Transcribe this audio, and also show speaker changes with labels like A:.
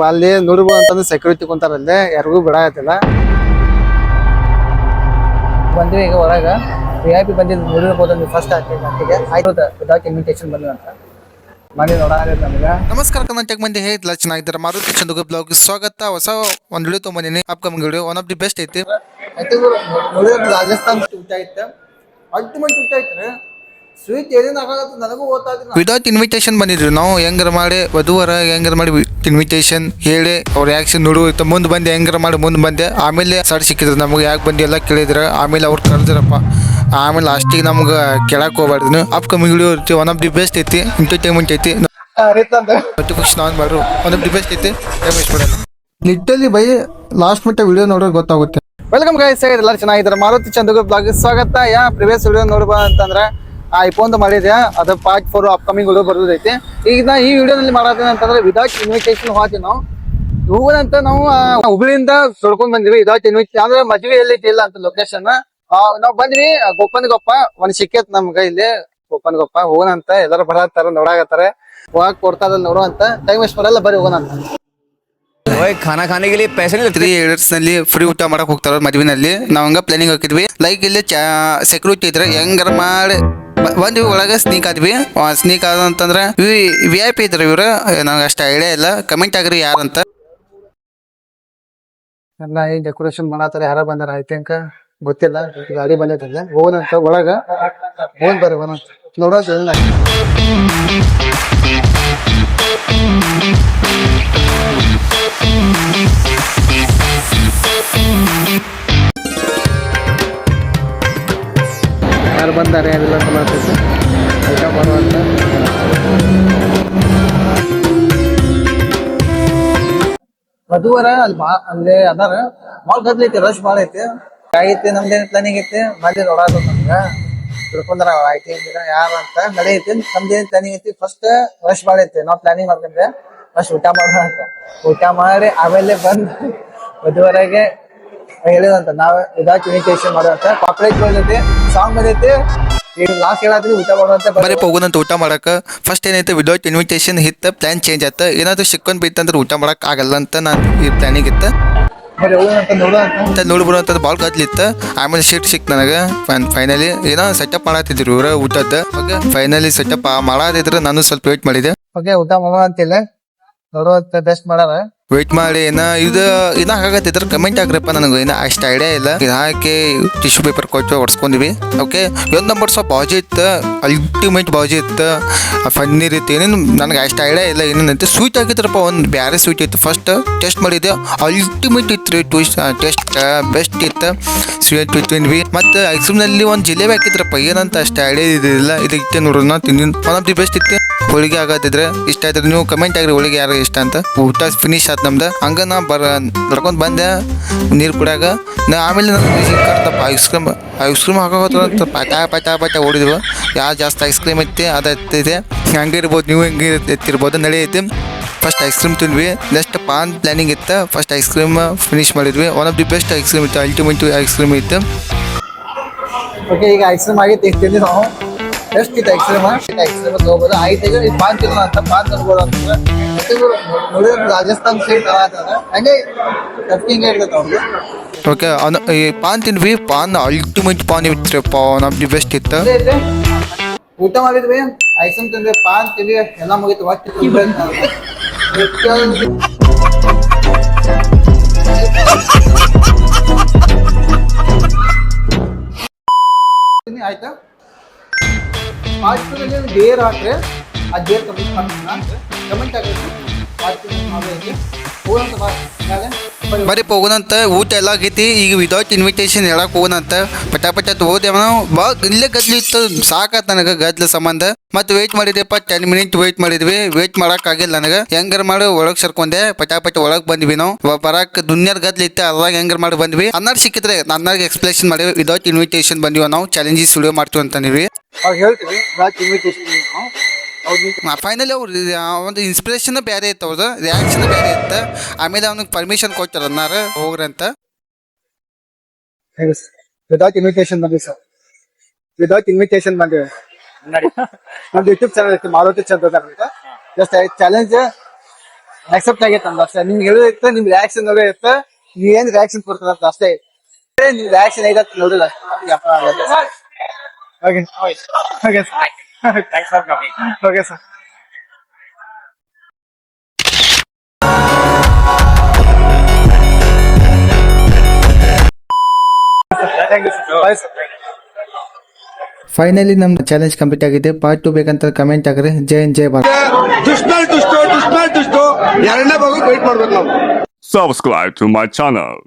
A: ಅಲ್ಲಿ ನೋಡ್ಬೋದು ಅಂತಂದ್ರೆ ಸೆಕ್ಯೂರಿಟಿ ಕುಂತಾರಲ್ಲೇ ಯಾರಿಗೂ ಬಿಡಾಕತ್ತಿಲ್ಲ. ಬಂದ್ವಿ ಈಗ ಹೊರಗ VIP ಬಂದಿದ್ದು ನೋಡಿರ್ಬೋದು ನೀವು ಫಸ್ಟ್ ಗಂಟೆಗೆ ಆಯ್ತು ವಿದೌಟ್ ಇನ್ವಿಟೇಷನ್ ಬಂದ್ವಿ ಅಂತ ಮಾಡಿ ನೋಡಾಗ ನಮ್ಗೆ.
B: ನಮಸ್ಕಾರ ಕರ್ನಾಟಕ ಮಂದಿ ಹೇಗಿಲ್ಲ ಚೆನ್ನಾಗಿದ್ದಾರೆ. ಮಾರುತಿ ಚಂದುಗ ಬ್ಲಾಗ್ ಸ್ವಾಗತ. ಹೊಸ ಒಂದು ವಿಡಿಯೋ ತೊಗೊಂಬಂದಿನಿ. Upcoming video one of the best ಐತಿ.
A: ನೋಡಿದ್ರೆ ರಾಜಸ್ಥಾನ್ ಊಟ ಐತೆ, ಅಲ್ಟಿಮೇಟ್ ಊಟ ಐತ್ರಿ. ಸ್ವೀಟ್ ಏನೇನು ಆಗಾಗತ್ತೆ ನನಗೂ ಗೊತ್ತಾಗಿಲ್ಲ.
B: ವಿದೌಟ್ ಇನ್ವಿಟೇಷನ್ ಬಂದಿದ್ವಿ ನಾವು. ಹೆಂಗಾರ ಮಾಡಿ ವಧುವರ ಹೆಂಗಾರ ಮಾಡಿ ಇನ್ವಿಟೇಷನ್ ಹೇಳಿ ಅವ್ರ ರಿಯಾಕ್ಷನ್ ನೋಡು. ಮುಂದೆ ಬಂದೆ ಹೆಂಗಾರ ಮಾಡಿ ಮುಂದೆ ಬಂದೆ. ಆಮೇಲೆ ಸರ್ ಸಿಕ್ಕಿದ್ರು ನಮ್ಗೆ ಯಾಕೆ ಬಂದು ಎಲ್ಲ ಕೇಳಿದ್ರು. ಆಮೇಲೆ ಅವ್ರು ಕರೆದ್ರಪ್ಪ. ಆಮೇಲೆ ಲಾಸ್ಟಿಗೆ ನಮ್ಗೆ ಕೇಳಕ್ ಹೋಗ್ಬಾರ್ದು. ಅಪ್ಕಮಿಂಗ್ ವಿಡಿಯೋ ಇರ್ತಿ. ಒನ್ ಆಫ್ ದಿ ಬೆಸ್ಟ್ ಐತಿ. ಎಂಟರ್ಟೈನ್ಮೆಂಟ್ ಐತಿ. ನೋಟಿಫಿಕೇಶನ್ ಆನ್ ಮಾಡು. ಒನ್ ಆಫ್ ದಿ ಬೆಸ್ಟ್ ಐತಿ. ಟೈಮ್ ವೇಸ್ಟ್ ಮಾಡಲ್ಲ.
A: ಲಿಟರಲಿ ಬೈ ಲಾಸ್ಟ್ ಮಟ್ಟ ವಿಡಿಯೋ ನೋಡೋಕೆ ಗೊತ್ತಾಗುತ್ತೆ. ವೆಲ್ಕಮ್ ಗೈಸ್, ಎಲ್ಲರೂ ಚೆನ್ನಾಗಿದ್ದಾರೆ. ಮಾರುತಿ ಚಂದುಗ ಬ್ಲಾಗ್ ಸ್ವಾಗತ. ಪ್ರಿವಿಯಸ್ ವಿಡಿಯೋ ನೋಡ್ಬಾ ಅಂತಂದ್ರೆ ಐಫೋನ್ ಮಾಡಿದೆ, ಅದು ಪಾರ್ಟ್ 4 ಅಪ್ಕಮಿಂಗ್ ವಿಡಿಯೋ ಬರೋದೈತಿ. ಈಗ ನಾ ಈ ವಿಡಿಯೋದಲ್ಲಿ ಮಾಡೋದೇನ ಅಂತಂದ್ರೆ ವಿದೌಟ್ ಇನ್ವಿಟೇಷನ್ ಹೋಗ್ತೀವಿ ನಾವು. ಹೋಗೋದಂತ ನಾವು ಹುಬ್ಳಿಯಿಂದ ತೊಡ್ಕೊಂಡ್ ಬಂದಿವಿ. ವಿದೌಟ್ ಇನ್ವಿಟೇಷನ್ ಅಂದ್ರೆ ಮದ್ವೆ ಎಲ್ಲೈತಿ ಇಲ್ಲ ಅಂತ ಲೊಕೇಶನ್. ನಾವ್ ಬಂದ್ವಿ ಗೋಪನ್ಗೊಪ್ಪ. ಒಂದ್ ಸಿಕ್ಕೇತ್ ನಮ್ಗ ಇಲ್ಲಿ ಗೋಪನ್ಗೊಪ್ಪ. ಹೋಗೋಣಂತ ಎಲ್ಲರೂ ಬರತ್ತಾರ, ನೋಡಾಕತ್ತಾರ. ಹೋಗಕ್ ಕೊಡ್ತಾರ ನೋಡೋ ಅಂತ. ಟೈಮ್ ವೇಸ್ಟ್ ಮಾಡಲ್ಲ, ಬರೀ ಹೋಗೋಣಂತ.
C: खाना खाने के लिए पैसे नहीं लगते.
B: 3 years ನಲ್ಲಿ ಫ್ರೀ ಊಟ ಮಾಡಕ್ ಹೋಗ್ತಾರ ಮದ್ವಿನಲ್ಲಿ. ನಾವ್ ಹಂಗ ಪ್ಲಾನಿಂಗ್ ಹಾಕಿದ್ವಿ. ಲೈಕ್ ಇಲ್ಲಿ ಸೆಕ್ಯೂರಿಟಿ ಇದ್ರೆ ಹೆಂಗಾರ ಮಾಡಿ ಬಂದ್ವಿ. ಒಳಗೆ ಸ್ನೀಕ್ ಆದ್ವಿ. ಸ್ನೀಕ್ ಆದ ಅಂತಂದ್ರೆ VIP ಇದ್ರು ಇವ್ರು. ನಂಗೆ ಅಷ್ಟು ಐಡಿಯಾ ಇಲ್ಲ. ಕಮೆಂಟ್ ಆಗ್ರಿ ಯಾರಂತ.
A: ಎಲ್ಲ ಈ ಡೆಕೋರೇಷನ್ ಮಾಡತ್ತಾರ. ಯಾರ ಬಂದಾರ ಐ ಥಿಂಕ್ ಗೊತ್ತಿಲ್ಲ. ಗಾಡಿ ಬಂದೈತಲ್ಲ. ಹೋಗೋಣಂತ ಒಳಗ. ಹೋಗ್ ಬರ್ರಿ ಹೋಗೋಣಂತ. ನೋಡೋದು ಯಾರು ಬಂದಾರೆ ಯಾರಿಲ್ಲ ಅಂತ ಮಾಡ್ತೈತೆ. ಊಟ ಮಾಡುವಂತ ವಧುವರ ಅಲ್ಲಿ ಅದಾರ. ಭಾಳ ಗದ್ಲ ಐತಿ, ರಶ್ ಭಾಳ ಐತಿ. ಐತಿ ನಮ್ದೇನ್ ಪ್ಲಾನಿಂಗ್ ಐತಿ. ಮಂದಿ ನೋಡಾದ ನಮ್ಗ ತಿಳ್ಕೊಂಡ್ರ ಐತಿ ಯಾರು ಅಂತ ನಡೆಯೈತಿ. ನಮ್ದೇನ್ ಪ್ಲಾನಿಂಗ್ ಐತಿ. ಫಸ್ಟ್ ರಶ್ ಭಾಳ ಐತಿ. ನಾವ್ ಪ್ಲಾನಿಂಗ್ ಮಾಡ್ಕೊಂಡ್ರೆ ಫಸ್ಟ್ ಊಟ ಮಾಡೋಣ ಅಂತ. ಊಟ ಮಾಡಿ ಆಮೇಲೆ ಬಂದು ವಧುವರೆಗೆ ಹೇಳಿದಂತ ನಾವ್ ವಿದೌಟ್ ಇನ್ವಿಟೇಷನ್ ಮಾಡುವಂತ. ಪಾಪ್ಯುಲೇಟ್ ಬಂದೈತಿ, ಸಾಂಗ್ ಬಂದೈತಿ. ಈಗ ಲಾಸ್ಟ್ ಹೇಳತ್ತೀನಿ ಊಟ ಮಾಡುವಂತ.
B: ಬರೀ ಹೋಗೋದಂತ ಊಟ ಮಾಡಕ. ಫಸ್ಟ್ ಏನೈತೆ ವಿದೌಟ್ ಇನ್ವಿಟೇಷನ್ ಇತ್ತು. ಪ್ಲಾನ್ ಚೇಂಜ್ ಆಯ್ತು. ಏನಾದ್ರು ಸಿಕ್ಕೊಂಡ್ ಬಿತ್ತಂದ್ರೆ ಊಟ ಮಾಡಕ್ ಆಗಲ್ಲ ಅಂತ ನಾನು ಈ ಪ್ಲಾನಿಂಗ್ ಇತ್ತು.
A: ಬರೀ ಹೋಗೋದಂತ ನೋಡುವಂತ
B: ನೋಡ್ಬಿಡುವಂಥದ್ದು ಭಾಳ ಗದ್ಲಿತ್ತು. ಆಮೇಲೆ ಶೀಟ್ ಸಿಕ್ತು ನನಗೆ. ಫೈನಲಿ ಏನೋ ಸೆಟಪ್ ಮಾಡತ್ತಿದ್ರು ಇವ್ರು ಊಟದ್ದು. ಓಕೆ, ಫೈನಲಿ ಸೆಟಪ್ ಮಾಡತ್ತಿದ್ರು. ನಾನು ಸ್ವಲ್ಪ ವೇಟ್ ಮಾಡಿದೆ.
A: ಓಕೆ, ಊಟ ಮಾಡೋಣ ಅಂತಿಲ್ಲ. ನೋಡುವಂತ ಬೆಸ್ಟ್ ಮಾಡಾರ.
B: ವೇಟ್ ಮಾಡಿ ಇದು ಹಾಗಾಗತ್ತಿದ್ರೆ ಕಮೆಂಟ್ ಆಗ್ರಪ್ಪ. ನನಗೆ ಏನೋ ಅಷ್ಟು ಐಡಿಯಾ ಇಲ್ಲ. ಇದು ಹಾಕಿ ಟಿಶ್ಯೂ ಪೇಪರ್ ಕೊಟ್ಟು ಹೊಡ್ಸ್ಕೊಂಡಿವಿ. ಓಕೆ, ಒಂದು ನಂಬರ್ ಸ್ವಲ್ಪ ಬಾಜಿ ಇತ್ತು. ಅಲ್ಟಿಮೇಟ್ ಬಾಜಿ ಇತ್ತು. ಪನ್ನೀರ್ ಇತ್ತು. ಏನೇನು ನನಗೆ ಅಷ್ಟು ಐಡಿಯಾ ಇಲ್ಲ ಏನೇನಂತೆ. ಸ್ವೀಟ್ ಹಾಕಿದ್ರಪ್ಪ. ಒಂದು ಬೇರೆ ಸ್ವೀಟ್ ಇತ್ತು. ಫಸ್ಟ್ ಟೇಸ್ಟ್ ಮಾಡಿದ್ದೆ. ಅಲ್ಟಿಮೇಟ್ ಇತ್ತು ರೀ. ಟೇಸ್ಟ್ ಬೆಸ್ಟ್ ಇತ್ತು. ಸ್ವೀಟ್ ತಿಂದ್ವಿ. ಮತ್ತು ಐಸ್ಕ್ರೀಮ್ನಲ್ಲಿ ಒಂದು ಜಿಲೇಬಿ ಹಾಕಿದ್ರಪ್ಪ. ಏನಂತ ಅಷ್ಟು ಐಡಿಯಾ ಇದ್ದಿಲ್ಲ. ಇದಕ್ಕೆ ನೋಡೋಣ ತಿಂದಿನ ಒನ್ ಆಫ್ ದಿ ಬೆಸ್ಟ್ ಇತ್ತು. ಹೋಳಿಗೆ ಆಗತ್ತಿದ್ರೆ ಇಷ್ಟ ಆಯ್ತು. ನೀವು ಕಮೆಂಟ್ ಆಗ್ರಿ ಹೋಳಿಗೆ ಯಾರು ಇಷ್ಟ ಅಂತ. ಊಟ ಫಿನಿಶ್ ಆಯ್ತು ನಮ್ದು. ಹಂಗ ನಾ ನಡ್ಕೊಂಡ್ ಬಂದೆ ನೀರು ಕುಡಿಯಾಗ. ಆಮೇಲೆ ಕರ್ತಪ್ಪ ಐಸ್ ಕ್ರೀಮ್ ಹಾಕೋತ ಪಟ ಓಡಿದ್ವು. ಯಾರು ಜಾಸ್ತಿ ಐಸ್ ಕ್ರೀಮ್ ಐತಿ ಅದು ಎತ್ತಿದೆ. ಹಂಗೆ ಇರ್ಬೋದು, ನೀವು ಹೆಂಗೆ ಎತ್ತಿರ್ಬೋದು. ನಡೆಯೈತಿ. ಫಸ್ಟ್ ಐಸ್ ಕ್ರೀಮ್ ತಿಂದ್ವಿ. ನೆಕ್ಸ್ಟ್ ಪಾನ್ ಪ್ಲಾನಿಂಗ್ ಇತ್ತು. ಫಸ್ಟ್ ಐಸ್ ಕ್ರೀಮ್ ಫಿನಿಶ್ ಮಾಡಿದ್ವಿ. One of the best ice cream ಇತ್ತು. ಅಲ್ಟಿಮೇಟ್ ಐಸ್ ಕ್ರೀಮ್ ಇತ್ತು.
A: ಓಕೆ, ಈಗ ಐಸ್ ಕ್ರೀಮ್ ಆಗಿತ್ತು. ಈಗ ತಿಂದ್ವಿ ನಾವು. ಎಷ್ಟು ಇತ್ತು ಐಸ್ ಕ್ರೀಮ್ ತಗೋಬೋದು. ಆಯ್ತು, ಈಗ ಇದು ಪಾನ್ ತಿನ್ನೋಣ ಅಂತ. ಪಾನ್ ತಗೋಬೋದು ಅಂತಂದ್ರೆ ನೋಡಿದ್ರೆ ರಾಜಸ್ಥಾನ್ ಸೈಡ್ ಹಂಗೆ ಟಫಿಂಗ್ ಇರ್ತೈತೆ ಅವ್ರಿಗೆ.
B: ಓಕೆ, ಈ ಪಾನ್ ತಿಂದ್ವಿ. ಪಾನ್ ಅಲ್ಟಿಮೇಟ್ ಪಾನ್ ಇತ್ತಪ್ಪ. ಒನ್ ಆಫ್ ದಿ ಬೆಸ್ಟ್ ಇತ್ತು.
A: ಊಟ ಮಾಡಿದ್ವಿ, ಐಸ್ ಕ್ರೀಮ್ ತಿಂದ್ವಿ, ಪಾನ್ ತಿಂದ್ವಿ, ಎಲ್ಲ ಮುಗಿತು. ಆಯ್ತಾ, ಡೇರ್ ಹಾಕ್ರೆ ಆ ಡೇರ್ ಕಮೆಂಟ್ ಆಗುತ್ತೆ.
B: ಬರೀ ಹೋಗೋಣಂತ. ಊಟ ಎಲ್ಲ ಆಗೈತಿ. ಈಗ ವಿದೌಟ್ ಇನ್ವಿಟೇಷನ್ ಹೇಳಕ್ ಹೋಗೋಣಂತ. ಪಟ ಹೋದೇವ ನಾವು. ಇಲ್ಲೇ ಗದ್ಲು ಇತ್ತು. ಸಾಕಾತ್ ನನಗೆ ಗದ್ಲ ಸಂಬಂಧ. ಮತ್ತೆ ವೇಟ್ ಮಾಡಿದ್ವಿಪ್ಪ. 10 ಮಿನಿಟ್ ವೇಟ್ ಮಾಡಿದ್ವಿ. ವೇಟ್ ಮಾಡಕ್ ಆಗಿಲ್ಲ ನನಗೆ. ಹೆಂಗಾರ ಮಾಡಿ ಒಳಗ್ ಸರ್ಕೊಂಡೆ. ಪಟ ಒಳಗ್ ಬಂದ್ವಿ ನಾವು. ಬರಾಕ್ ದುನಿಯಾದ ಗದ್ಲ ಇತ್ತು. ಅದ್ರಾಗ ಹೆಂಗಾರ ಮಾಡಿ ಬಂದ್ವಿ. ಅನ್ನಾರು ಸಿಕ್ಕಿದ್ರೆ ಅನ್ನಾರ್ಗೆ ಎಕ್ಸ್ಪ್ಲೇಷನ್ ಮಾಡಿವಿ. ವಿದೌಟ್ ಇನ್ವಿಟೇಷನ್ ಬಂದಿವ ನಾವು. ಚಾಲೆಂಜಸ್ ವಿಡಿಯೋ ಮಾಡ್ತೀವಿ ಅಂತ ನೀವಿ
A: ಹೇಳ್ತೀವಿ. ಇನ್ವಿಟೇಷನ್
B: ಫೈನಲಿ ಅವ್ರು ಒಂದು ಇನ್ಸ್ಪಿರೇಷನ್ ಬೇರೆ ಇತ್ತು. ಅವ್ರದ್ದು ರಿಯಾಕ್ಷನ್ ಬೇರೆ ಇತ್ತು. ಆಮೇಲೆ ಅವ್ನಿಗೆ ಪರ್ಮಿಷನ್ ಕೊಟ್ಟಾರ ಅನ್ನಾರ ಹೋಗ್ರಂತ.
A: ವಿದೌಟ್ ಇನ್ವಿಟೇಷನ್ ಬಂದಿವಿ ಸರ್. ವಿದೌಟ್ ಇನ್ವಿಟೇಷನ್ ಬಂದಿವಿ. ನಮ್ದು ಯೂಟ್ಯೂಬ್ ಚಾನಲ್ ಐತಿ ಮಾರುತಿ ಚಂದ್ರ ಅಂತ. ಜಸ್ಟ್ ಚಾಲೆಂಜ್ ಅಕ್ಸೆಪ್ಟ್ ಆಗೈತೆ ಅಂದ ಅಷ್ಟೇ. ನಿಮ್ಗೆ ಹೇಳಿರುತ್ತೆ ನಿಮ್ ರಿಯಾಕ್ಷನ್ ನೋಡಿ ಇರುತ್ತೆ, ನೀವ್ ಏನ್ ರಿಯಾಕ್ಷನ್ ಕೊಡ್ತಾರ ಅಂತ ಅಷ್ಟೇ. ನಿಮ್ ರಿಯಾಕ್ಷನ್ ಹೇಗತ್ತೆ ನೋಡಿಲ್ಲ. Okay okay sir, okay sir. Thank you sir. Bye sir.
B: Finally ನಮ್ಮ ಚಾಲೆಂಜ್ ಕಂಪ್ಲೀಟ್ ಆಗಿದೆ. ಪಾರ್ಟ್ 2 ಬೇಕಂತ ಕಮೆಂಟ್ ಹಾಕ್ರಿ. ಜೈ ಹಿಂದ್ ಜೈ ಭಾರತ್.
D: ದುಷ್ಟ ಎರಡನೇ ಭಾಗ ವೇಟ್ ಮಾಡ್ಬೇಕು ನಾವು.
E: Subscribe to my channel.